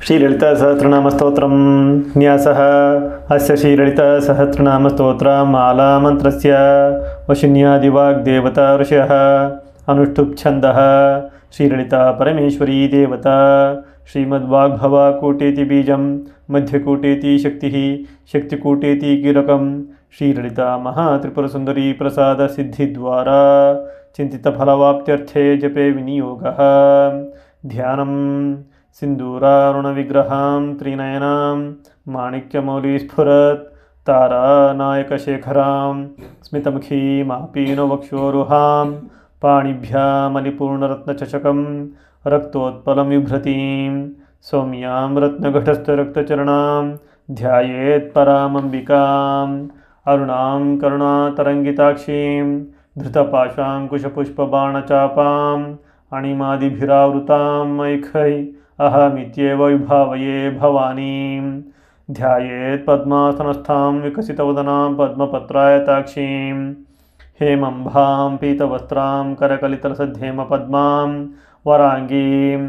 श्रीललितासहस्रनामस्तोत्रं न्यासः अस्य श्रीललितासहस्रनामस्तोत्रमालामन्त्रस्य वशिन्यादिवाग्देवता ऋषयः अनुष्टुप्छन्दः श्रीललिता परमेश्वरी देवता श्रीमद्वाग्भवाकूटेति बीजं मध्यकूटेति शक्तिः शक्तिकूटेति कीलकं श्रीललिता महात्रिपुरसुन्दरी प्रसादसिद्धिद्वारा चिन्तितफलवाप्त्यर्थे जपे विनियोगः ध्यानं सिन्दूरारुणविग्रहां त्रिनयनां माणिक्यमौलिस्फुरत् तारानायकशेखरां स्मितमुखीमापीनवक्षोरुहां पाणिभ्यामलिपूर्णरत्नचषकं रक्तोत्पलं बिभ्रतीं सौम्यां रत्नघटस्थरक्तचरणां ध्यायेत्परामम्बिकाम् अरुणां करुणातरङ्गिताक्षीं धृतपाशाङ्कुशपुष्पबाणचापाम् अणिमादिभिरावृतां मैखै अहमित्येव विभावये भवानीं ध्यायेत् पद्मासनस्थां विकसितवदनां पद्मपत्रायताक्षीं हेमम्भां पीतवस्त्रां करकलितलसद्धेमपद्मां वराङ्गीं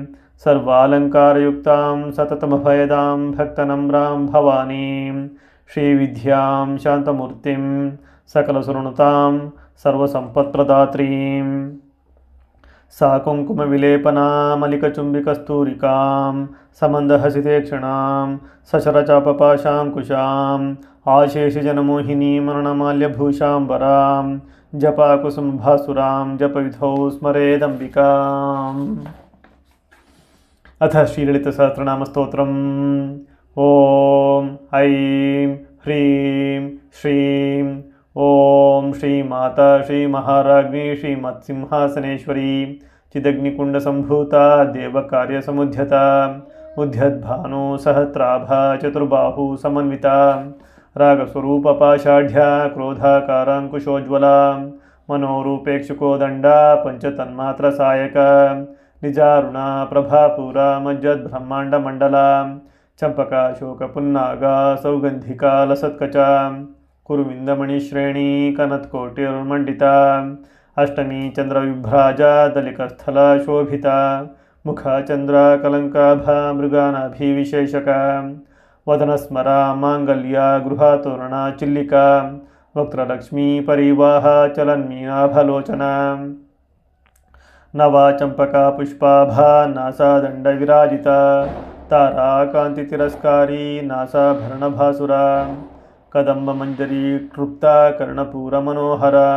सर्वालङ्कारयुक्तां सततमभयदां भक्तनम्रां भवानीं श्रीविद्यां शान्तमूर्तिं सकलसुरनुतां सर्वसम्पत्प्रदात्रीं सा कुङ्कुमविलेपनामलिकचुम्बिकस्तूरिकां समन्दहसितेक्षणां सशरचापपाशाङ्कुशाम् आशेषजनमोहिनीमरणमाल्यभूषाम्बरां जपाकुसुमभासुरां जपविधौ स्मरेदम्बिकाम्। अथ श्रीललितसहस्रनामस्तोत्रम्। ॐ ऐं ह्रीं श्रीं ॐ श्रीमाता श्रीमहाराज्ञी श्रीमत्सिंहासनेश्वरी चिदग्निकुण्डसम्भूता देवकार्यसमुद्यता उद्यद्भानु सहस्राभा चतुर्बाहु समन्विता रागस्वरूपपाषाढ्या क्रोधाकाराङ्कुशोज्ज्वला मनोरूपेक्षुकोदण्डा पञ्चतन्मात्रसायका निजारुणा प्रभापूरा मज्जद्ब्रह्माण्डमण्डला चम्पकाशोकपुन्नागा सौगन्धिका लसत्कचा कुरुविन्दमणिश्रेणी कनत्कोटिर्मण्डिता अष्टमी चन्द्रविभ्राजा दलिकस्थला शोभिता मुखचन्द्राकलङ्काभा मृगानाभिविशेषका वदनस्मरा माङ्गल्या गृहातोरणा चिल्लिका वक्त्रलक्ष्मी परिवाहा चलन्मीनाभलोचना नवा चम्पका पुष्पाभा नासादण्डविराजिता ताराकान्तितिरस्कारी नासाभरणभासुरा कदम्बमञ्जरी क्लृप्ता कर्णपूरमनोहरा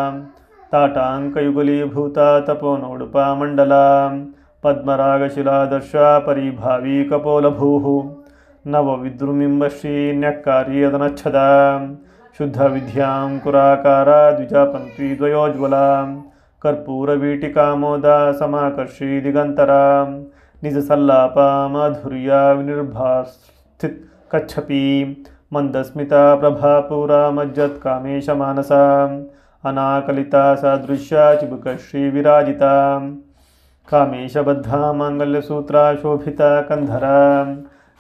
ताटाङ्कयुगलीभूता तपोनोडुपामण्डला पद्मरागशिलादर्शा परिभावी कपोलभूः नवविद्रुमिम्बश्री न्यक्कार्यदनच्छदा शुद्धविद्यां कुराकारा द्विजापन्थी द्वयोज्ज्वला कर्पूरवीटिकामोदा समाकर्षी दिगन्तरा निजसल्लापा माधुर्या विनिर्भास्थित कच्छपी मन्दस्मिता प्रभापूरा मज्जत्कामेशमानसा अनाकलिता सादृश्या चिबुकश्री विराजिता कामेशबद्धा माङ्गल्यसूत्रा शोभिता कन्धरा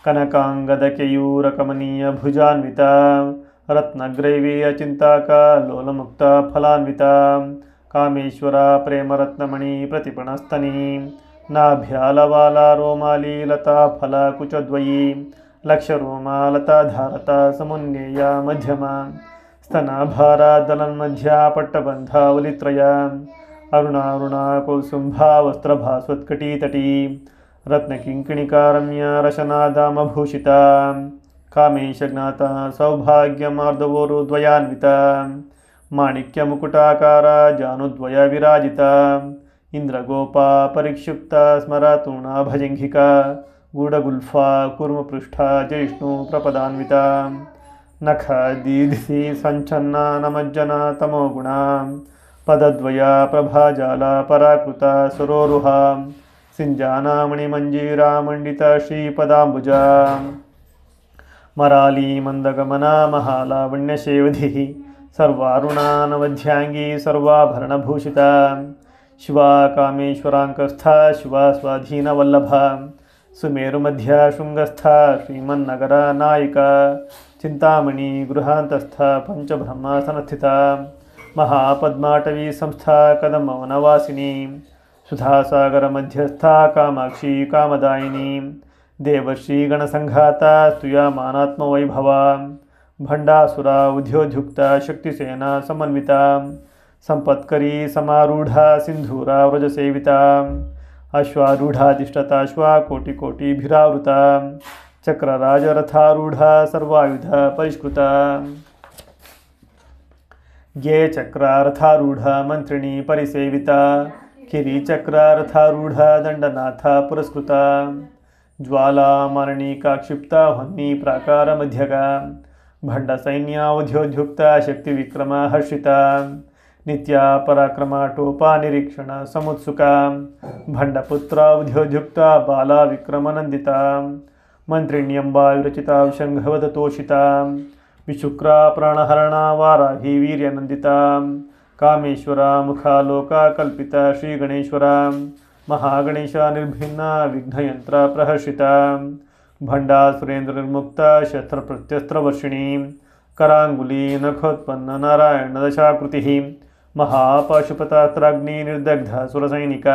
कनकाङ्गदकेयूरकमनीय भुजान्विता रत्नग्रैवीयचिन्ताका लोलमुक्ता फलान्विता कामेश्वरा प्रेमरत्नमणि प्रतिपणस्तनी नाभ्यालवाला रोमाली लता फला कुचद्वयी लक्षरोमा लता धारता समुन्नेया मध्यमा स्तनाभारा दलन्मध्या पट्टबन्धावलित्रया अरुणारुणा कौसुम्भा वस्त्रभास्वत्कटीतटी रत्नकिङ्किणिकारम्या रशनादामभूषिता कामेशज्ञाता सौभाग्यमार्दवोरुद्वयान्विता माणिक्यमुकुटाकारा जानुद्वया विराजिता इन्द्रगोपा परिक्षुप्ता स्मरातूणा भजङ्घिका गूढगुल्फा कूर्मपृष्ठा जयिष्णु प्रपदान्विता नखदीधिसी सञ्चन्ना नमज्जना तमोगुणा पदद्वया प्रभाजाला पराकृता सुरोरुहा सिञ्जानामणिमञ्जीरा मण्डिता श्रीपदाम्बुजा मराली मन्दगमना महालावण्यशेवधिः सर्वारुणानवध्याङ्गी सर्वाभरणभूषिता शिवा कामेश्वराङ्कस्था शिवा स्वाधीनवल्लभा सुमेरुमध्या शृङ्गस्था श्रीमन्नगरा नायिका चिन्तामणि गृहान्तस्था पञ्चब्रह्मासनस्थिता महापद्माटवी संस्था कदमवनवासिनी सुधासागरमध्यस्था कामाक्षी कामदायिनी ದೇವಶ್ರೀಗಣಸಂಘಾತ ಸ್ತುಯಮಾನಾತ್ಮವೈಭವ ಭಂಡಾಸುರ ಉದ್ಯೋದ್ಯುಕ್ತ ಶಕ್ತಿಸೇನಾ ಸಮನ್ವಿತ ಸಂಪತ್ಕರಿ ಸಮಾರೂಢ ಸಿಂಧೂರ ವ್ರಜಸೇವಿತ ಅಶ್ವಾರೂಢಾಧಿಷ್ಠತಾಶ್ವ ಕೋಟಿಕೋಟಿಭಿರಾವೃತ ಚಕ್ರರಾಜರಥಾರೂಢ ಸರ್ವಾಯುಧ ಪರಿಷ್ಕೃತ ಗೆ ಚಕ್ರರಥಾರೂಢ ಮಂತ್ರಿಣಿ ಪರಿಸೇವಿತ ಕಿರಿಚಕ್ರರಥಾರೂಢ ದಂಡನಾಥ ಪುರಸ್ಕೃತ ಜ್ವಾಲಾಮರಣಿಕಾಕ್ಷಿಪ್ತ ಹೊನ್ನಿ ಪ್ರಾಕಾರ ಮಧ್ಯಗ ಭಂಡ ಸೈನ್ಯ ಉದ್ಯೋದ್ಯುಕ್ತ ಶಕ್ತಿ ವಿಕ್ರಮ ಹರ್ಷಿತ ನಿತ್ಯ ಪರಾಕ್ರಮ ಟೋಪ ನಿರೀಕ್ಷಣ ಸಮುತ್ಸುಕ ಭಂಡಪುತ್ರ ಉದ್ಯೋದ್ಯುಕ್ತ ಬಾಲ ವಿಕ್ರಮನಂದಿತ ಮಂತ್ರಿಣ್ಯಂಬ ವಿರಚಿತ ವಿಶಂಘವದತೋಷಿತ ವಿಶುಕ್ರ ಪ್ರಾಣಹರಣ ವಾರಾಹಿ ವೀರ್ಯನಂದಿತ ಕಾಮೇಶ್ವರ ಮುಖಾಲೋಕ ಕಲ್ಪಿತ ಶ್ರೀ ಗಣೇಶ್ವರ ಮಹಾಗಣೇಶ ನಿರ್ಭಿನ್ನ ವಿಘ್ನಯಂತ್ರ ಪ್ರಹರ್ಷಿತ ಭಂಡಾ ಸುರೇಂದ್ರ ನಿರ್ಮುಕ್ತ ಶಸ್ತ್ರ ಪ್ರತ್ಯಸ್ತ್ರವರ್ಷಿಣಿ ಕರಾಂಗುಲಿ ನಖೋತ್ಪನ್ನ ನಾರಾಯಣ ದಶಾಕೃತಿ ಮಹಾಪಾಶುಪತಾಸ್ತ್ರಾಗ್ನಿ ನಿರ್ದಗ್ಧ ಸುರಸೈನಿಕ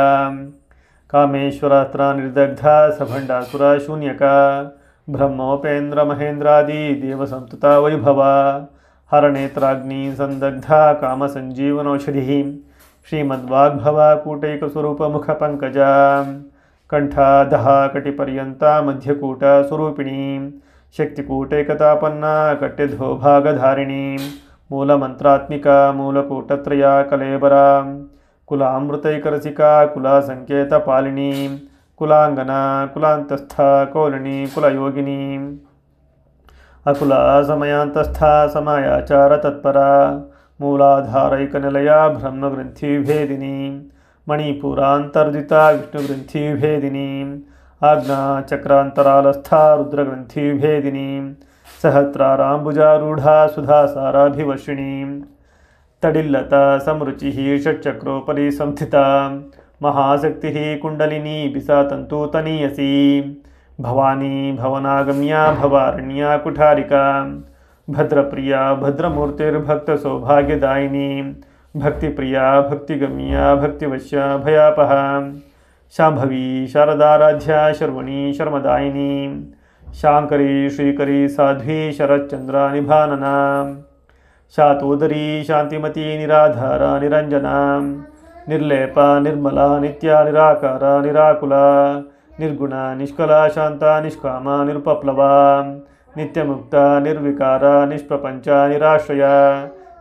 ಕಾಮೇಶ್ವರಾಸ್ತ್ರ ನಿರ್ದಗ್ಧ ಸಭಂಡಾಸುರ ಶೂನ್ಯಕ ಬ್ರಹ್ಮೋಪೇಂದ್ರ ಮಹೇಂದ್ರಾದಿ ದೇವಸಂತುತ ವೈಭವ ಹರನೇತ್ರಾಗ್ನಿ ಸಂದಗ್ಧ ಕಾಮಸಂಜೀವನೌಷಧಿ ಶ್ರೀಮದ್ವಾಗ್ಭವ ಕೂಟೈಕಸ್ವರೂಪ ಮುಖಪಂಕಜ ಕಂಠಾಧಃ ಕಟಿಪರ್ಯಂತ ಮಧ್ಯಕೂಟ ಸ್ವರೂಪಿಣಿ ಶಕ್ತಿಕೂಟೈಕತಾಪನ್ನ ಕಟ್ಯಧೋ ಭಾಗಧಾರಿಣಿ ಮೂಲಮಂತ್ರಾತ್ಮಿಕ ಮೂಲಕೂಟತ್ರಯ ಕಲೇಬರ ಕುಲಾಮೃತೈಕರಸಿಕಾ ಕುಲಸಂಕೇತ ಪಾಲಿನಿ ಕುಲಾಂಗನ ಕುಲಾಂತಸ್ಥ ಕೌಲಿನಿ ಕುಲಯೋಗಿನಿ ಅಕುಲ ಸಮಯಾಂತಸ್ಥ ಸಮಯಾಚಾರ ತತ್ಪರ ಮೂಲಾಧಾರೈಕನಿಲಯ ಬ್ರಹ್ಮಗ್ರಂಥಿವಿಭೇದಿನಿ ಮಣಿಪುರಾಂತರ್ಜಿತ ವಿಷ್ಣುಗ್ರಂಥಿವಿಭೇದಿನಿ ಆಜ್ಞಾ ಚಕ್ರಾಂತರಾಲಸ್ಥ ರುದ್ರಗ್ರಂಥಿವಿಭೇದಿನಿ ಸಹಸ್ರಾರಾಂಬುಜಾರೂಢ ಸುಧಾಸಾರಾಭಿವರ್ಷಿಣಿ ತಡಿಲ್ಲತ ಸಮರುಚಿ ಷಟ್ಚಕ್ರೋಪರಿ ಸಂಸ್ಥಿತ ಮಹಾಶಕ್ತಿ ಕುಂಡಲಿನಿ ಬಿಸಾತಂತು ತನೀಯಸಿ ಭವಾನಿ ಭವನಾಗಮ್ಯ ಭವಾರಣ್ಯ ಕುಠಾರಿಕಾ ಭದ್ರಪ್ರಿಯ ಭದ್ರಮೂರ್ತಿರ್ಭಕ್ತ ಸೌಭಾಗ್ಯದಾಯಿನಿ ಭಕ್ತಿಪ್ರಿಯ ಭಕ್ತಿಗಮ್ಯ ಭಕ್ತಿವಶ್ಯ ಭಯಾಪಹ ಶಾಂಭವಿ ಶಾರದಾರಾಧ್ಯ ಶರ್ವಣಿ ಶರ್ಮದಾಯಿನಿ ಶಾಂಕರಿ ಶ್ರೀಕರಿ ಸಾಧ್ವಿ ಶರಶ್ಚಂದ್ರ ನಿಭಾನನ ಶಾತೋದರಿ ಶಾಂತಿಮತಿ ನಿರಾಧಾರ ನಿರಂಜನ ನಿರ್ಲೇಪ ನಿರ್ಮಲ ನಿತ್ಯ ನಿರಾಕಾರ ನಿರಾಕುಲ ನಿರ್ಗುಣ ನಿಷ್ಕಲ ಶಾಂತ ನಿಷ್ಕಾಮ ನಿರುಪಪ್ಲವ ನಿತ್ಯಮುಕ್ತ ನಿರ್ವಿಕಾರ ನಿಷ್ಪ್ರಪಂಚ ನಿರಾಶ್ರಯ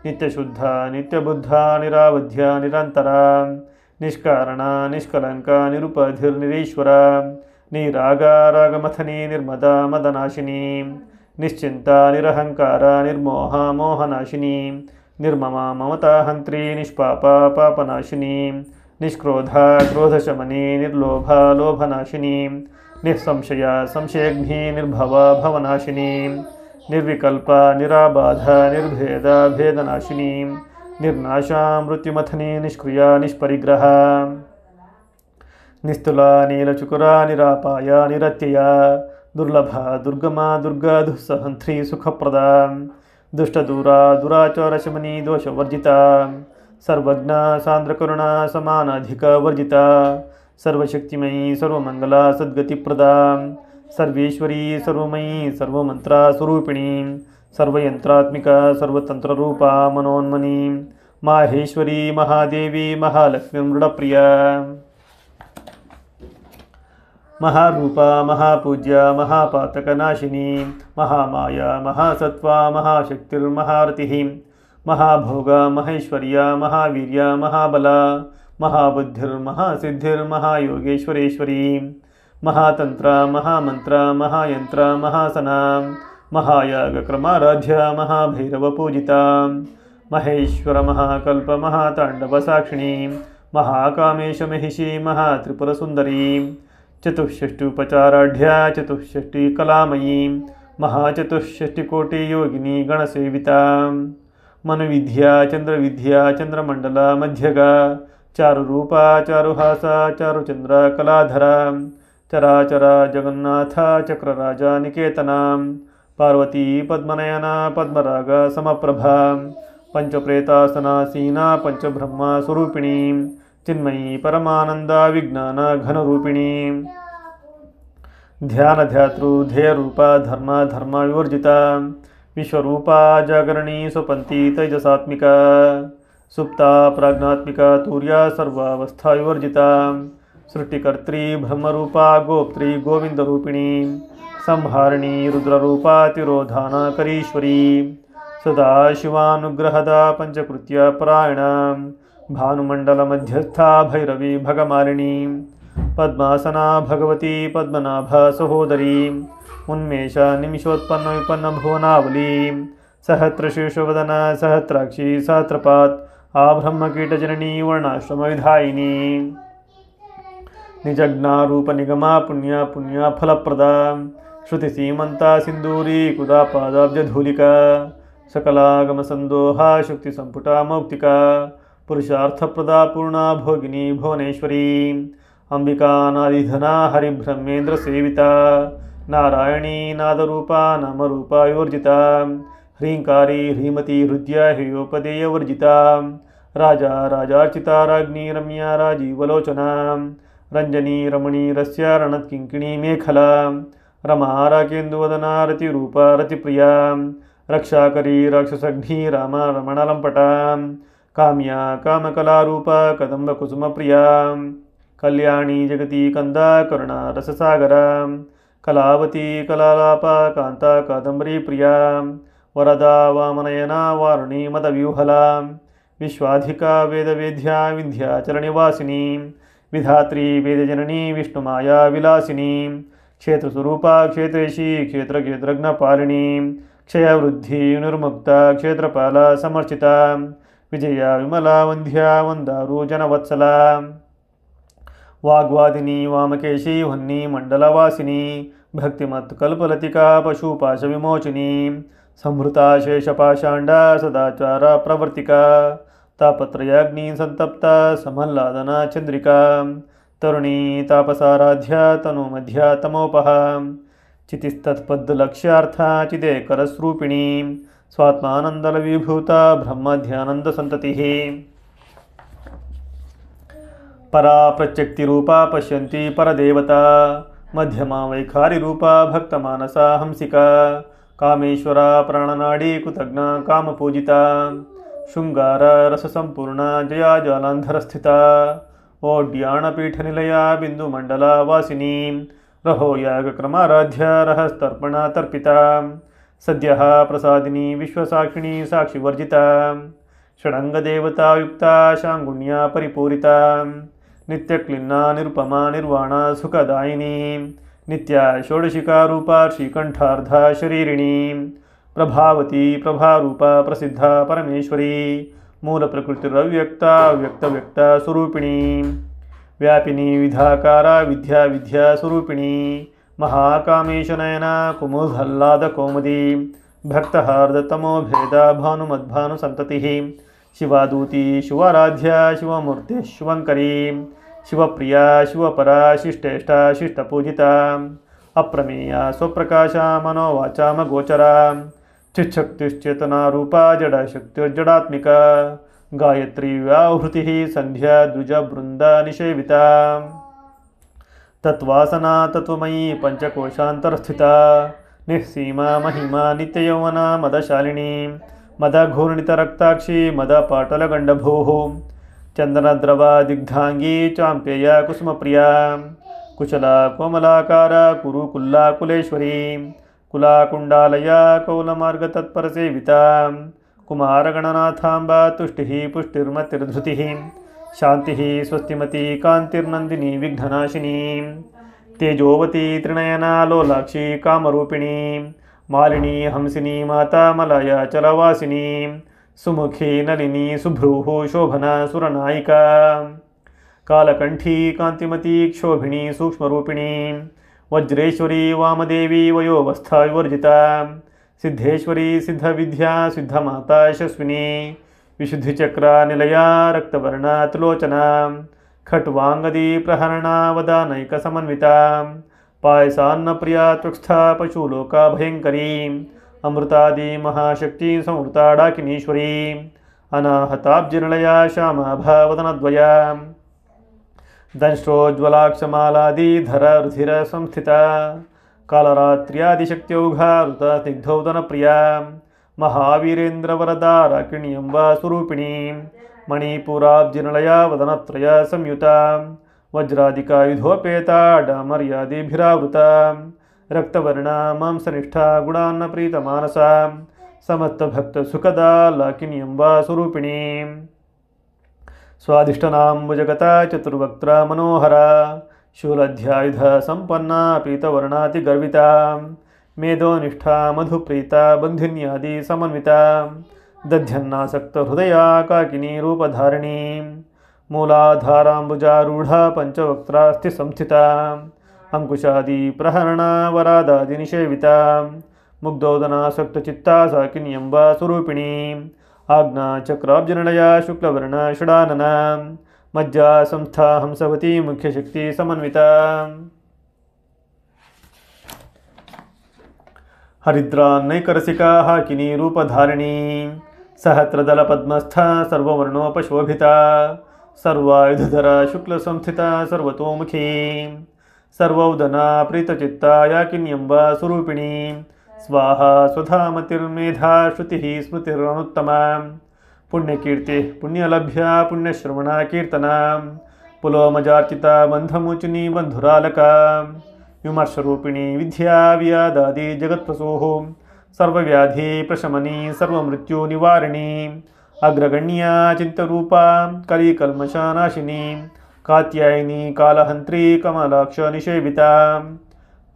ನಿತ್ಯಶುದ್ಧ ನಿತ್ಯಬುದ್ಧ ನಿರಾವಧ್ಯ ನಿರಂತರ ನಿಷ್ಕಾರಣ ನಿಷ್ಕಲಂಕ ನಿರುಪಧಿರ್ನಿರೀಶ್ವರ ನಿರಾಗ ರಾಗಮಥನಿ ನಿರ್ಮದ ಮದನಾಶಿನಿ ನಿಶ್ಚಿಂತ ನಿರಹಂಕಾರ ನಿರ್ಮೋಹ ಮೋಹನಾಶಿನಿ ನಿರ್ಮಮ ಮಮತಾ ಹಂತ್ರಿ ನಿಷ್ಪಾಪ ಪಾಪನಾಶಿನಿ ನಿಷ್ಕ್ರೋಧ ಕ್ರೋಧಶಮನಿ ನಿರ್ಲೋಭ ಲೋಭನಾಶಿನಿ ನಿಸ್ಸಂಶಯ ಸಂಶಯಗ್ನಿ ನಿರ್ಭವ ಭವನಾಶಿನಿ ನಿರ್ವಿಕಲ್ಪ ನಿರಾಬಾಧ ನಿರ್ಭೇದ ಭೇದನಾಶಿನಿ ನಿರ್ನಾಶ ಮೃತ್ಯುಮಥನಿ ನಿಷ್ಕ್ರಿಯ ನಿಷ್ಪರಿಗ್ರಹ ನಿಸ್ತುಲ ನೀಲಚುಕುರ ನಿರಾಪಾಯ ನಿರತ್ಯಯ ದುರ್ಲಭ ದುರ್ಗಮ ದುರ್ಗಾ ದುಸ್ಸಹಂತ್ರಿ ಸುಖಪ್ರದ ದುಷ್ಟದೂರ ದುರಾಚಾರ ಶಮನಿ ದೋಷವರ್ಜಿತ ಸರ್ವಜ್ಞ ಸಾಂದ್ರಕರುಣ ಸಮಾನಾಧಿಕ ವರ್ಜಿತ ಸರ್ವಶಕ್ತಿಮಯಿ ಸರ್ವಮಂಗಲ ಸದ್ಗತಿಪ್ರದ ಸರ್ವೇಶ್ವರಿ ಸರ್ವಮಯಿ ಸರ್ವಮಂತ್ರ ಸ್ವರೂಪಿಣಿ ಸರ್ವಯಂತ್ರಾತ್ಮಿಕ ಸರ್ವತಂತ್ರರೂಪ ಮನೋನ್ಮನಿ ಮಾಹೇಶ್ವರಿ ಮಹಾದೇವಿ ಮಹಾಲಕ್ಷ್ಮಿ ಮೃಡಪ್ರಿಯ ಮಹಾರೂಪ ಮಹಾಪೂಜ್ಯ ಮಹಾಪಾತಕನಾಶಿನಿ ಮಹಾಮಾಯ ಮಹಾಸತ್ವ ಮಹಾಶಕ್ತಿರ್ಮಹಾರತಿ ಮಹಾಭೋಗ ಮಹೇಶ್ವರ್ಯ ಮಹಾವೀರ್ಯ ಮಹಾಬಲ ಮಹಾಬುದ್ಧಿರ್ಮಹಾಸಿದ್ಧಿರ್ಮಹಾಯೋಗೇಶ್ವರೇಶ್ವರಿ ಮಹಾತಂತ್ರ ಮಹಾಮಂತ್ರ ಮಹಾಯಂತ್ರ ಮಹಾಸನ ಮಹಾಯಾಗಕ್ರಮಾರಾಧ್ಯ ಮಹಾಭೈರವ ಪೂಜಿತ ಮಹೇಶ್ವರ ಮಹಾಕಲ್ಪ ಮಹಾತಾಂಡವ ಸಾಕ್ಷಿಣಿ ಮಹಾಕಾಮೇಶ ಮಹಿಷಿ ಮಹಾತ್ರಿಪುರಸುಂದರಿ ಚತುಷ್ಷಷ್ಟ್ಯುಪಚಾರಾಢ್ಯ ಚತುಷ್ಷಷ್ಟಿ ಕಲಾಮಯಿ ಮಹಾಚತುಷ್ಷಷ್ಟಿಕೋಟಿ ಯೋಗಿನಿ ಗಣಸೇವಿತ ಮನುವಿದ್ಯಾ ಚಂದ್ರವಿದ್ಯಾ ಚಂದ್ರಮಂಡಲ ಮಧ್ಯಗ ಚಾರುರೂಪ ಚಾರುಹಾಸ ಚಾರುಚಂದ್ರ ಕಲಾಧರ ಚರಾಚರ ಜಗನ್ನಾಥ ಚಕ್ರರಾಜ ನಿಕೇತನ ಪಾರ್ವತಿ ಪದ್ಮನಯನ ಪದ್ಮರಾಗ ಸಮಪ್ರಭ ಪಂಚಪ್ರೇತಾಸನಾಸೀನಾ ಪಂಚಬ್ರಹ್ಮ ಸ್ವರೂಪಿಣಿ ಚಿನ್ಮಯಿ ಪರಮಾನಂದ ವಿಜ್ಞಾನ ಘನರೂಪಿಣಿ ಧ್ಯಾನಧ್ಯಾತೃ ಧ್ಯೇಯರೂಪ ಧರ್ಮ ಧರ್ಮ ವಿವರ್ಜಿತ ವಿಶ್ವರೂಪ ಜಾಗರಣಿ ಸ್ವಪಂತಿ ತೈಜಸಾತ್ಮಿಕ ಸುಪ್ತ ಪ್ರಾಜ್ಞಾತ್ಮಿಕ ತೂರ್ಯ ಸರ್ವಾವಸ್ಥಾ ವಿವರ್ಜಿತ ಸೃಷ್ಟಿಕರ್ತ್ರಿ ಬ್ರಹ್ಮರೂಪ ಗೋಪ್ತ್ರಿ ಗೋವಿಂದರೂಪಿಣಿ ಸಂಹಾರಿಣಿ ರುದ್ರರೂಪ ತಿರೋಧಾನಕರೀಶ್ವರಿ ಸದಾ ಶಿವಾನುಗ್ರಹದ ಪಂಚಕೃತ್ಯ ಪರಾಯಣ ಭಾನುಮಂಡಲ ಮಧ್ಯಸ್ಥ ಭೈರವಿ ಭಗಮಾಲಿನಿ ಪದ್ಮಾಸನ ಭಗವತಿ ಪದ್ಮನಾಭ ಸಹೋದರಿ ಉನ್ಮೇಷ ನಿಮಿಷೋತ್ಪನ್ನ ವಿಪನ್ನ ಭುವನಾವಲಿ ಸಹಸ್ರಶೀರ್ಷವದನ ಸಹಸ್ರಾಕ್ಷಿ ಸಹಸ್ರಪಾತ್ ಆ ಬ್ರಹ್ಮಕೀಟಜನನಿ ವರ್ಣಾಶ್ರಮ ವಿಧಾಯಿನಿ ನಿಜಜ್ಞಾರೂಪ ನಿಗಮ ಪುಣ್ಯ ಪುಣ್ಯ ಫಲಪ್ರದ ಶ್ರುತಿ ಸೀಮಂತ ಸಿಂಧೂರಿ ಕುದಾಪಾದಾಬ್ಜಧೂಲಿಕ ಸಕಲಾಗಮ ಸಂದೋಹ ಶಕ್ತಿ ಸಂಪುಟ ಮೌಕ್ತಿಕ ಪುರುಷಾರ್ಥಪ್ರದ ಪೂರ್ಣ ಭೋಗಿನಿ ಭುವನೇಶ್ವರಿ ಅಂಬಿಕಾನಾದಿಧನ ಹರಿಬ್ರಹ್ಮೇಂದ್ರ ಸೇವಿತ ನಾರಾಯಣೀ ನಾದರೂಪ ನಾಮರೂಪ ವಿವರ್ಜಿತ ಹ್ರೀಂಕಾರಿ ಹ್ರೀಮತಿ ಹೃದಯ ಹೇಯೋಪದೇಯ ವರ್ಜಿತ ರಾಜ ರಾಜಾರ್ಚಿತ ರಾಜ್ಞಿ ರಮ್ಯ ರಾಜೀವಲೋಚನ ರಂಜನಿ ರಮಣಿ ರಸ್ಯ ರಣತ್ಕಿಂಕಿಣಿ ಮೇಖಲಾ रमा राकेन्दुवदना रतिरूप रतिप्रिया रक्षाकरी राक्षसघ्नी राम रमणलंपटा काम्या कामकलारूप कदम्बकुसुमप्रिया कल्याणी जगती कंदा करुणा रससागरा कलावती कलालाप कांता कादम्बरी प्रिया वरदा वामनयना वारुणी मदव्यूहला विश्वाधिका वेदवेद्या विंध्याचलनिवासिनी विधात्री वेदजननी विष्णुमाया विलासिनी क्षेत्रस्वरूपा क्षेत्रेशी क्षेत्रज्ञपालिनी क्षयवृद्धि निर्मुक्ता क्षेत्रपाला समर्चिता विजया विमला वंध्या वंदारू जनवत्सला वाग्वादिनी वामकेशी वह्नी मंडलवासिनी भक्तिमत् कल्पलतिका पशुपाश विमोचिनी संहृता शेषपाषाण्डा सदाचार प्रवर्तिका तापत्रयाग्नि संतप्ता समल्लादना चंद्रिका तरुणी तापसाराध्या तनुमध्या तमोपह चितिस्तत्पद्लक्ष्यार्था चिदेकरस्रूपिणी स्वात्मानंदलविभूता ब्रह्मध्यानंदसंततिः परा प्रत्यक्तिरूपा पश्यन्ति परदेवता मध्यमा वैखारिरूपा भक्तमानसा हंसिका कामेश्वरा प्राणनाडी कृतज्ञा कामपूजिता शृंगार रससंपूर्णा जया जालांधरस्थिता ओड्याणपीठनिलया बिंदुमंडला वासिनी रहो यागक्रमाराध्या रहस्तर्पणा तर्पिता सद्यः प्रसादिनी विश्वसाक्षिणी साक्षिवर्जिता षडंगदेवतायुक्ता शांगुण्या परिपूरिता नित्यक्लिन्ना निरुपमा निर्वाणा सुखदायिनी नित्या षोडशिका रूपा श्रीकंठार्धा शरीरिणी प्रभावती प्रभारूपा प्रसिद्धा परमेश्वरी मूल प्रकृतिरव्यक्ता व्यक्तव्यक्ता स्वरूपिणी व्यापिनी विधाकारा विद्या विद्या स्वरूपिणी महाकामेशनयना कुमुदह्लाद कौमुदी भक्तहार्दतमो भेदा भानुमद्भानुसंततिः शिवादूती शिवाराध्या शिवमूर्ति शिवंकरी शिवप्रिया शिवपरा शिष्टेष्टा शिष्टपूजिता अप्रमेया स्वप्रकाशा मनोवाचामगोचरा चिच्छक्तिश्चेतना रूपा जड़शक्तिर्जडात्मिका गायत्री व्याहृति संध्या द्विज बृंदा निषेविता तत्वासना तत्वमयी पंचकोशांतरस्थिता निःसीमा महिमा नित्ययौवना मदशालिनी मदघूर्णितरक्ताक्षी मदपाटलगण्डभूः चंदनद्रवा दिग्धांगी चाम्पेया कुसुमप्रिया कुशला कोमलाकारा कुरुकुल्ला कुलेश्वरी कुलाकुंडालया कौलमार्गतत्परसेविता कुमारगणनाथांबा तुष्टिः पुष्टिर्मतिर्धृतिः शांतिः स्वस्तिमती कांतिर्नंदिनी विघ्ननाशिनी तेजोवती त्रिनयना लोलाक्षी कामरूपिणी मालिनी हंसिनी माता मलया चलवासिनी सुमुखी नलिनी सुभ्रूः शोभना सुरनायिका कालकंठी कांतिमती क्षोभिणी सूक्ष्मरूपिणी वज्रेश्वरी वामदेवी वयोवस्था विवर्जिता सिद्धेश्वरी सिद्धविद्या सिद्धमाता यशस्विनी विशुद्धिचक्रा निलया रक्तवर्णा त्रिलोचना खट्वांगदी प्रहरणा वदानैक समन्विता पायसान्नप्रिया त्वक्स्था पशुलोका भयंकरी अमृतादि महाशक्ति संवृता डाकिनीश्वरी अनाहताब्जनिलया श्यामाभा वदनद्वया ದಂಶ್ರೋಜ್ವಲಾಕ್ಷಮಾಲಾದಿಧರ ರುಧಿರ ಸಂಸ್ಥಿತ ಕಾಲರಾತ್ರ್ಯಾದಿಶಕ್ತ್ಯೌಘಾರುತ ಸ್ನಿಗ್ಧೌತನ ಪ್ರಿಯ ಮಹಾವೀರೇಂದ್ರ ವರದಾರಾಕಿಣಿ ಎಂಬ ಸ್ವರೂಪಿಣಿ ಮಣಿಪುರಾಬ್ಜಿನಳಯ ವದನತ್ರಯ ಸಂಯುತ ವಜ್ರಾಧಿಕಾಯುಧೋಪೇತ ಡಾಮರ್ಯಾದಿಭಿರಾವೃತ ರಕ್ತವರ್ಣ ಮಾಂಸನಿಷ್ಠ ಗುಣಾನ್ನ ಪ್ರೀತ ಮಾನಸ ಸಮಸ್ತ ಭಕ್ತ ಸುಖದ ಲಾಕಿನಿ ಎಂಬ ಸ್ವರೂಪಿಣಿ ಸ್ವಾದಿಷ್ಟನಾಂಬುಜಗತ ಚತುರ್ವಕ್ತ್ರ ಮನೋಹರ ಶೂಲಧ್ಯಾಯುಧ ಸಂಪನ್ನ ಪೀತವರ್ಣಾತಿ ಗರ್ವಿತ ಮೇಧೋನಿಷ್ಠ ಮಧುಪ್ರೀತ ಬಂಧಿನ್ಯಾದಿ ಸಮನ್ವಿತ ದಧ್ಯನ್ನಾಸಕ್ತ ಹೃದಯ ಕಾಕಿನಿ ರೂಪಧಾರಿಣಿ ಮೂಲಾಧಾರಾಂಬುಜಾರೂಢ ಪಂಚವಕ್ತ್ರಾಸ್ತಿ ಸಂಸ್ಥಿತ ಅಂಕುಶಾದಿ ಪ್ರಹರಣ ವರಾದಾದಿ ನಿಷೇವಿತ ಮುಗ್ಧೋದನಾಸಕ್ತ ಚಿತ್ತ ಸಾಕಿನಿ ಎಂಬ ಸ್ವರೂಪಿಣಿ ಆಜ್ಞಾ ಚಕ್ರಾಬ್ಜನಳಯ ಶುಕ್ಲವರ್ಣ ಷಡಾನನ ಮಜ್ಜಾ ಸಂಸ್ಥಾ ಹಂಸವತಿ ಮುಖ್ಯಶಕ್ತಿ ಸಮನ್ವಿತ ಹರಿದ್ರಾನ್ನೈಕರಸಿಕಾ ಹಾಕಿನಿ ರೂಪಧಾರಿಣಿ ಸಹಸ್ರದಲ ಪದ್ಮಸ್ಥ ಸರ್ವವರ್ಣೋಪಶೋಭಿತ ಸರ್ವಾಯುಧರ ಶುಕ್ಲ ಸಂಸ್ಥಿತ ಸರ್ವತೋಮುಖಿ ಸರ್ವೌದನ ಪ್ರೀತಚಿತ್ತ ಯಾಕಿನಿ ಎಂಬ ಸ್ವರೂಪಿಣಿ ಸ್ವಾಹ ಸ್ವಧಾಮತಿರ್ಮೇಧಾ ಶ್ರುತಿ ಸ್ಮೃತಿರನುತ್ತಮ ಪುಣ್ಯಕೀರ್ತಿ ಪುಣ್ಯಲಭ್ಯ ಪುಣ್ಯಶ್ರವಣ ಕೀರ್ತನ ಪುಲೋಮಜಾರ್ಚಿತ ಬಂಧಮೋಚಿನಿ ಬಂಧುರಾಲಕ ವಿಮರ್ಶರೂಪಿಣಿ ವಿದ್ಯಾ ವ್ಯಾದಾದಿ ಜಗತ್ಪ್ರಸೂಃ ಸರ್ವವ್ಯಾಧಿ ಪ್ರಶಮನಿ ಸರ್ವಮೃತ್ಯು ನಿವಾರಿಣಿ ಅಗ್ರಗಣ್ಯ ಚಿಂತರೂಪ ಕಲಿಕಲ್ಮಷನಾಶಿನಿ ಕಾತ್ಯಾಯಿನಿ ಕಾಲಹಂತ್ರಿ ಕಮಲಾಕ್ಷ ನಿಷೇವಿತ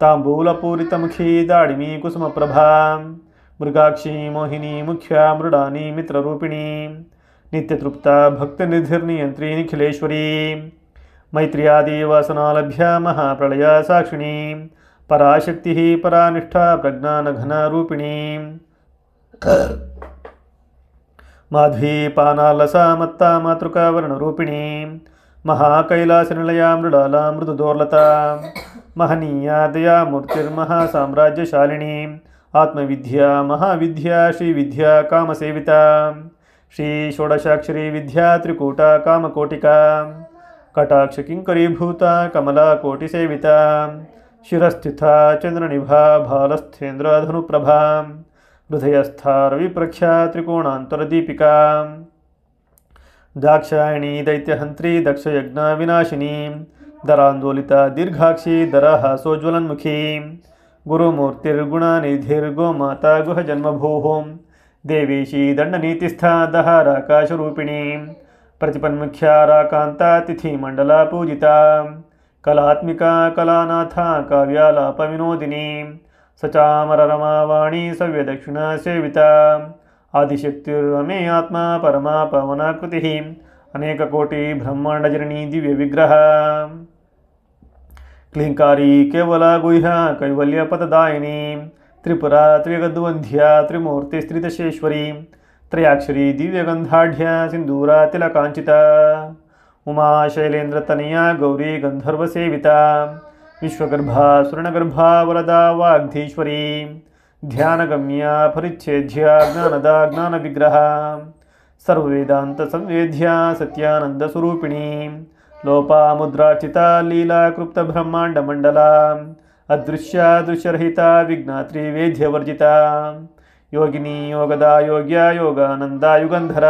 ತಾಂಬೂಲಪೂರಿತಮುಖಿ ದಾಡಿಮಿ ಕುಸುಮಪ್ರಭಾ ಮೃಗಾಕ್ಷಿ ಮೋಹಿನಿ ಮುಖ್ಯ ಮೃಡಾನಿ ಮಿತ್ರರೂಪಿಣಿ ನಿತ್ಯತೃಪ್ತ ಭಕ್ತನಿಧಿರ್ನಿಯಂತ್ರಿ ನಿಖಿಲೇಶ್ವರಿ ಮೈತ್ರಿಯಾದಿ ವಾಸನಾಲಭ್ಯ ಮಹಾಪ್ರಳಯ ಸಾಕ್ಷಿಣಿ ಪರಾಶಕ್ತಿ ಪರಾನಿಷ್ಠಾ ಪ್ರಜ್ಞಾನಘನ ರೂಪಿಣಿ ಮಾಧ್ವಿ ಪಾನಾಲಸ ಮತ್ತ ಮಾತೃಕ ವರ್ಣರೂಪಿಣಿ ಮಹಾಕೈಲಾಸನಿಲಯ ಮೃಡಾಲ ಮೃದುದೋರ್ಲತಾ ಮಹನೀಯ ದಯಾಮೂರ್ತಿರ್ಮಹಾಸಾಮ್ರಾಜ್ಯಶಾಲಿನಿ ಆತ್ಮವಿದ್ಯಾ ಮಹಾವಿದ್ಯಾ ಶ್ರೀವಿದ್ಯಾ ಕಾಮಸೇವಿತಾ ಶ್ರೀ ಷೋಡಶಾಕ್ಷರಿ ವಿದ್ಯಾ ತ್ರಿಕೂಟ ಕಾಮಕೋಟಿಕಾ ಕಟಾಕ್ಷ ಕಿಂಕರೀಭೂತ ಕಮಲಾ ಕೋಟಿಸೇವಿತಾ ಶಿರಸ್ಥಿತ ಚಂದ್ರನಿಭಾ ಭಾಲಸ್ಥೇಂದ್ರ ಧನುಪ್ರಭಾ ಹೃದಯಸ್ಥ ರವಿಪ್ರಖ್ಯಾ ತ್ರಿಕೋಣಾಂತರದೀಪಿಕಾ ದಾಕ್ಷಾಯಿಣಿ ದೈತ್ಯಹಂತ್ರಿ ದಕ್ಷಯಜ್ಞ ವಿನಾಶಿನಿ ದರಾಂದೋಲಿತ ದೀರ್ಘಾಕ್ಷಿ ದರಹಾಸೋಜ್ವಲನ್ಮುಖಿ ಗುರುಮೂರ್ತಿರ್ಗುಣನಿಧಿರ್ಗೋಮಾತಾ ಗುಹಜನ್ಮಭೂಃ ದೇವೇಶಿ ದಂಡನೀತಿಸ್ಥ ದಹಾರಾಕಾಶರೂಪಿಣಿ ಪ್ರತಿಪನ್ಮುಖ್ಯಾರಾಕಾಂತ ತಿಥಿಮಂಡಲ ಪೂಜಿತಾ ಕಲಾತ್ಮಿಕಾ ಕಲಾನಾಥ ಕಾವ್ಯಾಲಾಪ ವಿನೋದಿನಿ ಸಚಾಮರರಮಾವಾಣಿ ಸವ್ಯದಕ್ಷಿಣ ಸೇವಿತಾ ಆದಿಶಕ್ತಿರಮೇ ಆತ್ಮ ಪರಮಾ ಪವನಾಕೃತಿ ಅನೇಕಕೋಟಿ ಬ್ರಹ್ಮಾಂಡಜನನಿ ದಿವ್ಯ ವಿಗ್ರಹ ಕ್ಲಿಂಕಾರಿ ಕೇವಲ ಗುಹ್ಯ ಕೈವಲ್ಯಪತದಾಯಿನಿ ತ್ರಿಪುರ ತ್ರಿಗದ್ವಂಧ್ಯ ತ್ರಿಮೂರ್ತಿ ಸ್ತ್ರಿದಶೇಶ್ವರಿ ತ್ರಯಾಕ್ಷರಿ ದಿವ್ಯಗಂಧಾಢ್ಯ ಸಿಂಧೂರ ತಿಲಕಾಂಚಿತ ಉಮಾ ಶೈಲೇಂದ್ರತನಯ ಗೌರಿ ಗಂಧರ್ವಸೇವಿತಾ ವಿಶ್ವಗರ್ಭಾ ಸುರ್ಣಗರ್ಭಾ ವರದಾ ವಾಗ್ಧೀಶ್ವರಿ ಧ್ಯಾನಗಮ್ಯ ಪರಿಚ್ಛೇದ್ಯ ಜ್ಞಾನದ ಜ್ಞಾನ ವಿಗ್ರಹ ಸರ್ವವೇದಾಂತ ಸಂವೇದ್ಯ ಸತ್ಯಾನಂದ ಸ್ವರೂಪಿಣಿ ಲೋಪಾಮುದ್ರಾರ್ಚಿತ ಲೀಲಾ ಕೃಪ್ತ ಬ್ರಹ್ಮಾಂಡ ಮಂಡಲ ಅದೃಶ್ಯ ದೃಶ್ಯರಹಿತ ವಿಜ್ಞಾತ್ರಿ ವೇದ್ಯವರ್ಜಿತ ಯೋಗಿನಿ ಯೋಗದ ಯೋಗ್ಯ ಯೋಗಾನಂದ ಯುಗಂಧರ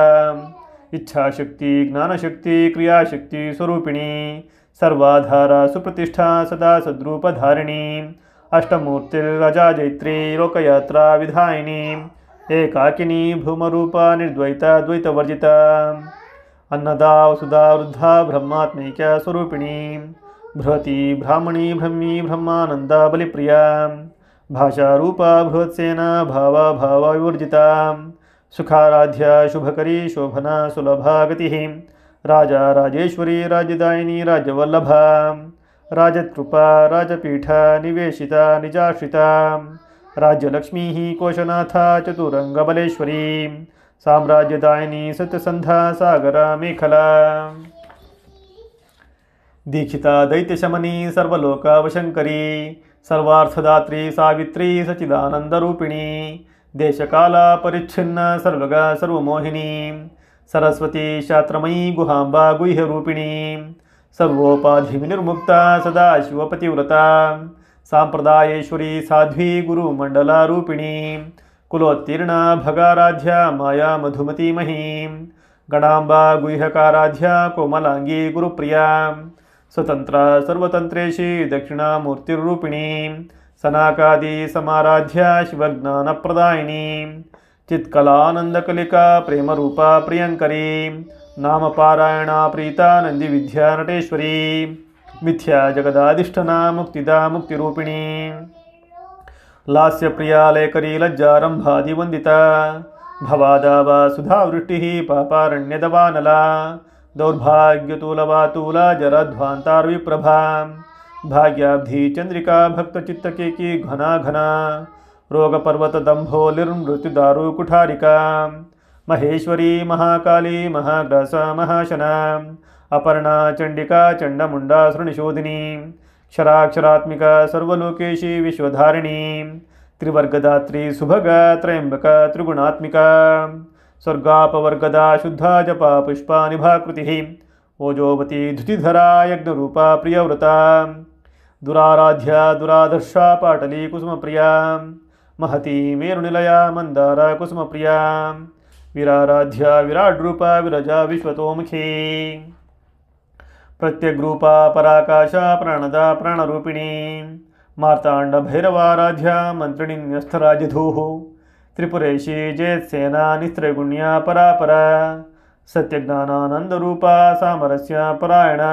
ಇಚ್ಛಾಶಕ್ತಿ ಜ್ಞಾನಶಕ್ತಿ ಕ್ರಿಯಾಶಕ್ತಿ ಸ್ವರೂಪಿಣಿ ಸರ್ವಾಧಾರ ಸುಪ್ರತಿಷ್ಠಾ ಸದಾ ಸದ್ರೂಪಧಾರಿಣಿ ಅಷ್ಟಮೂರ್ತಿರಜಾಜೈತ್ರಿ ಲೋಕಯಾತ್ರಾ ವಿಧಾಯಿನಿ ಏಕಾಕಿನಿ ಭೂಮರೂಪ ನಿರ್ದ್ವೈತ ದ್ವೈತವರ್ಜಿತ ಅನ್ನದಾ ವಸುಧಾ ವೃದ್ಧಾ ಬ್ರಹ್ಮಾತ್ಮೈಕ್ಯ ಸ್ವರೂಪಿಣಿ ಬೃಹತಿ ಬ್ರಾಹ್ಮಣಿ ಬ್ರಹ್ಮಿ ಬ್ರಹ್ಮಾನಂದ ಬಲಿಪ್ರಿಯ ಭಾಷಾರೂಪ ಬೃಹತ್ಸೇನ ಭಾವ ಭಾವ ವಿವರ್ಜಿತ ಸುಖಾರಾಧ್ಯ ಶುಭಕರಿ ಶೋಭನಾ ಸುಲಭಾ ಗತಿ ರಾಜ ರಾಜೇಶ್ವರಿ ರಾಜ್ಯದಾಯಿನಿ ರಾಜ್ಯವಲ್ಲಭ ರಾಜಕೃಪಾ ರಾಜಪೀಠ ನಿವೇಶಿತ ನಿಜಾಶ್ರಿತ ರಾಜ್ಯಲಕ್ಷ್ಮೀ ಕೋಶನಾಥ ಚತುರಂಗಬಲೇಶ್ವರಿ ಸಾಮ್ರಾಜ್ಯದಾಯಿನಿ ಸತ್ಯಸಂಧಾ ಸಾಗರ ಮೇಖಲಾ ದೀಕ್ಷಿತ ದೈತ್ಯಶಮನಿ ಸರ್ವಲೋಕವಶಂಕರಿ ಸರ್ವಾರ್ಥದಾತ್ರಿ ಸಾವಿತ್ರಿ ಸಚಿದಾನಂದರೂಪಿಣಿ ದೇಶಕಾಲ ಪರಿಚ್ಛಿನ್ನ ಸರ್ವಗ ಸರ್ವಮೋಹಿನಿ ಸರಸ್ವತಿ ಶಾಸ್ತ್ರಮಯೀ ಗುಹಾಂಬಾ ಗುಹ್ಯರೂಪಿಣಿ सर्वोपाधि विनिर्मुक्ता सदा शिवपतिव्रता सांप्रदायेश्वरी साध्वी गुरुमण्डलारूपिणी कुलोत्तीर्णा भगाराध्या माया मधुमती महीं गणाम्बा गुह्यकाराध्या कोमलांगी गुरुप्रिया स्वतंत्रा सर्वतंत्रेशी दक्षिणामूर्तिरूपिणी सनाकादि समाराध्या शिवज्ञानप्रदायिनी चित्कलानंदकलिका प्रेमरूपा प्रियंकरी नामपारायणा प्रीता नंदिविद्या नटेश्वरी मिथ्या जगदाधिष्ठना मुक्तिदा मुक्तिरूपिणी लास्यप्रिया लेकरी लज्जारंभादिवंदिता भवादावा सुधावृष्टिः पापारण्यदवानला दौर्भाग्यतूलवातूला जरध्वान्तार्विप्रभा भाग्याब्धि चंद्रिका भक्तचित्तकेकी घना घना रोगपर्वत दंभोलिर्मृत्युदारु कुठारिका महेश्वरी महाकाली महाग्रास महाशना अपर्णा चंडिका चंडमुंडा सृणिशोधिनी क्षराक्षरात्मिका सर्वलोकेशी विश्वधारिणी त्रिवर्गदात्री सुभगा त्रयंबका त्रिगुणात्मिका स्वर्गापवर्गदा शुद्धा जपा पुष्पा निभाकृतिः ओजोवती धुतिधरा यज्ञरूपा प्रियव्रता दुराराध्या दुरादर्शा पाटली कुसुमप्रिया महती मेरुनिलया मंदारा कुसुमप्रिया विराराध्या विराड्रूपा विरजा विश्वतोमुखी प्रत्यग्रूपा पराकाशा प्राणदा प्राणरूपिणी मार्तांड भैरवाराध्या मंत्रिणीन्यस्थराजधूः त्रिपुरेशी जयत्सेना निस्त्रैगुण्या परापरा सत्यज्ञानानंदरूपा सामरस्य परायणा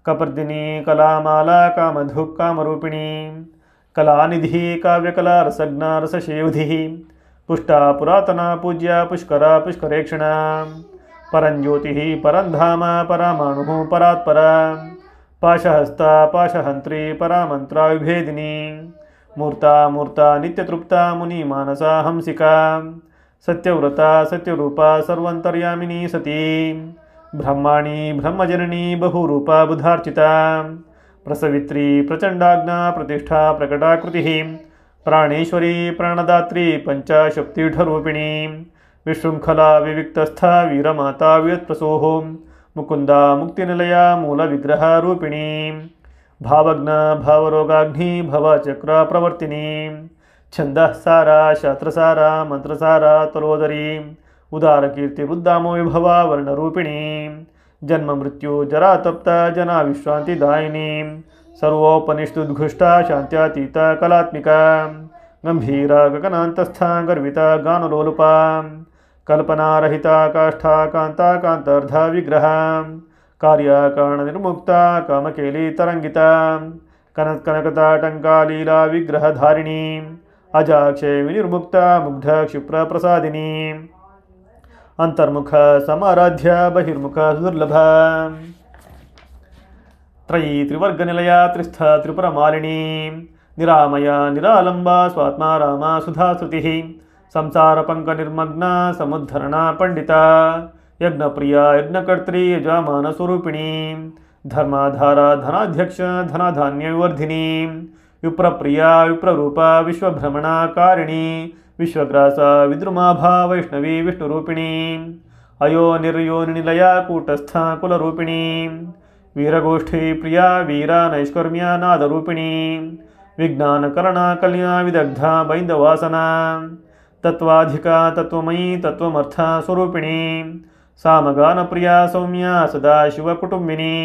कपर्दिनी कलामाला कामधुक् कामरूपिणी कलानिधि काव्यकला रसज्ञा रसशेवधिः पुष्टा पुरातना पूज्या पुष्करा पुष्करेक्षणा परंज्योतिः परंधाम परामाणुः परात्परा पाशहस्ता पाशहंत्री परामंत्रा विभेदिनी मूर्ता मूर्ता नित्यतृप्ता मुनिमानसा हंसिका सत्यव्रता सत्यरूपा सर्वंतर्यामिनी सती ब्रह्माणी ब्रह्मजननी बहुरूपा बुधार्चिता प्रसवित्री प्रचंडाग्ना प्रतिष्ठा प्रकटाकृतिः प्राणेश्वरी प्राणदात्री पंचाशक्तिरूपिणी विशृंखला विविक्तस्था वीरमाता व्युत्प्रसोः मुकुंदा मुक्तिनिलया मूलविग्रहरूपिणी भावग्ना भावरोगाग्नि भवचक्र प्रवर्तिनी छंदः सारा शास्त्रसारा मंत्रसारा तलोदरी उदारकीर्तिरुद्दामो विभवा वर्णरूपिणी जन्म मृत्यु जरा तप्ता जना विश्रांतिदायिनी सर्वोपनिषदुद्घुष्टा शांत्यातीता कलात्मिका गंभीरा गगनांतस्था गर्विता गानलोलुपा कल्पनारहिता काष्ठा कांता कांतार्धा विग्रहा कार्यकारण निर्मुक्ता कामकेली तरंगिता कनकता टंका लीला विग्रहधारिणी अजाक्षय विनिर्मुक्ता मुग्ध क्षिप्र प्रसादिनी अंतर्मुख समाराध्य बहिर्मुख दुर्लभा त्रयी त्रिवर्गनिलया त्रिस्थ त्रिपुरमालिनी निरामया निरालंबा स्वात्मा रामा सुधाश्रुतिः संसार पंक निर्मग्ना समुद्धरणा पंडिता यज्ञप्रिया यज्ञकर्त्री यजमान स्वरूपिणी धर्माधारा धनाध्यक्ष धनाधान्य विवर्धिनी विप्रप्रिया विप्ररूपा विश्वभ्रमणा कारिणी विश्वग्रासा विद्रुमाभा वैष्णवी विष्णुरूपिणी अयो निर्योनिलया कूटस्था कुलरूपिणी वीरगोष्ठी प्रिया वीरा नैष्कर्म्या नादरूपिणी विज्ञानकरणा कल्या विदग्धा बैन्दवासना तत्वाधिका तत्वमयी तत्वमर्था स्वरूपिणी सामगानप्रिया सौम्या सदा शिवकुटुम्बिनी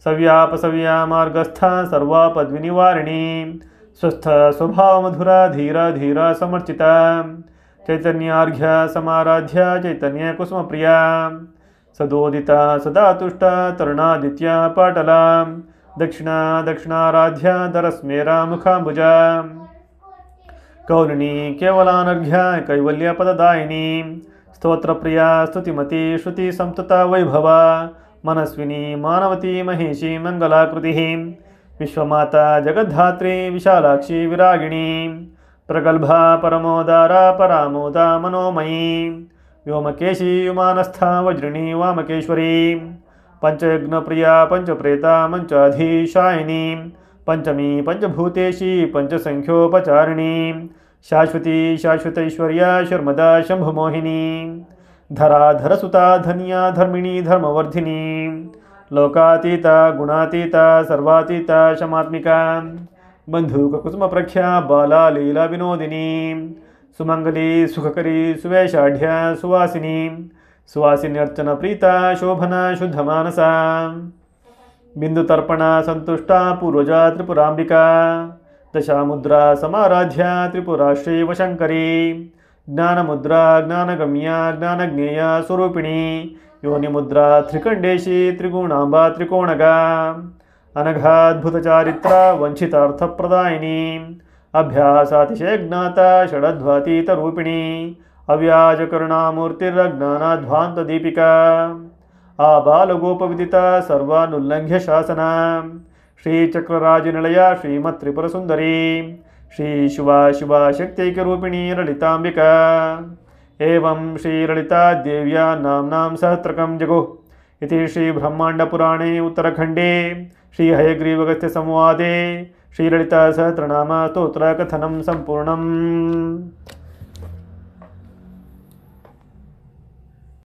सव्यापसव्या मार्गस्था सर्वापद्विनिवारिणी स्वस्थ स्वभावमधुरा धीरा धीरा समर्चिता चैतन्यार्घ्या समाराध्या चैतन्य कुसुमप्रिया सदोदिता सदा तुष्टा तरुणादित्या पाटला दक्षिणा दक्षिणाराध्या दरस्मेरा मुखाम्बुजा कौलिनी केवलानर्घ्या कैवल्यपददायिनी स्तोत्रप्रिया स्तुतिमती श्रुति संतता वैभवा मनस्विनी मानवती महिषी मंगलाकृतिः विश्वमाता जगद्धात्री विशालाक्षी विरागिणी प्रगल्भा परमोदारा परामोदा मनोमयी व्योमकेशी युमानस्था वज्रिणी वामकेश्वरी पंचयज्ञप्रिया पंचप्रेता मंचाधीशायिनी पंचमी पंचभूतेशी पंचसंख्योपचारिणी शाश्वती शाश्वतैश्वर्या शर्मदा शंभुमोहिनी धरा धरसुता धन्या धर्मिणी धर्मवर्धिनी ಲೋಕಾತೀತ ಗುಣಾತೀತ ಸರ್ವಾತೀತ ಶಮಾತ್ಮಿಕಾ बंधुकुसुमप्रख्या बाला लीला विनोदिनी सुमंगली सुखकरी सुवेशाढ़ सुवासिनी सुवासिन्यर्चन प्रीता शोभना शुद्धमानसा बिंदुतर्पण संतुष्टा पूर्वजा त्रिपुरांबिका दशामुद्रा समाराध्या त्रिपुरा श्रीवशंकरी ज्ञानमुद्रा ज्ञानगम्या ज्ञानज्ञेया स्वरूपिणी योनिमुद्रा त्रिकंडेशी त्रिगुणांबा त्रिकोणगा अनघाद्भुत चारित्र वंचितार्थप्रदायिनी अभ्यासातिशय ज्ञाता षडध्वातीत रूपिणी अव्याज करुणामूर्तिरज्ञानाध्वांत दीपिका आबालगोपविदिता सर्वानुल्लंघ्य शासना श्रीचक्रराजनिलया श्रीमत्त्रिपुरसुंदरी श्री शिवा शिवा शक्त्यैकरूपिणी ललितांबिका एवं श्रीललिता देव्या नाम्नां सहस्रकं जगुः इति श्रीब्रह्माण्डपुराणे उत्तरखण्डे श्रीहयग्रीवगस्त्यसंवादे श्रीललितासहस्रनाम स्तोत्रकथनं सम्पूर्णम्।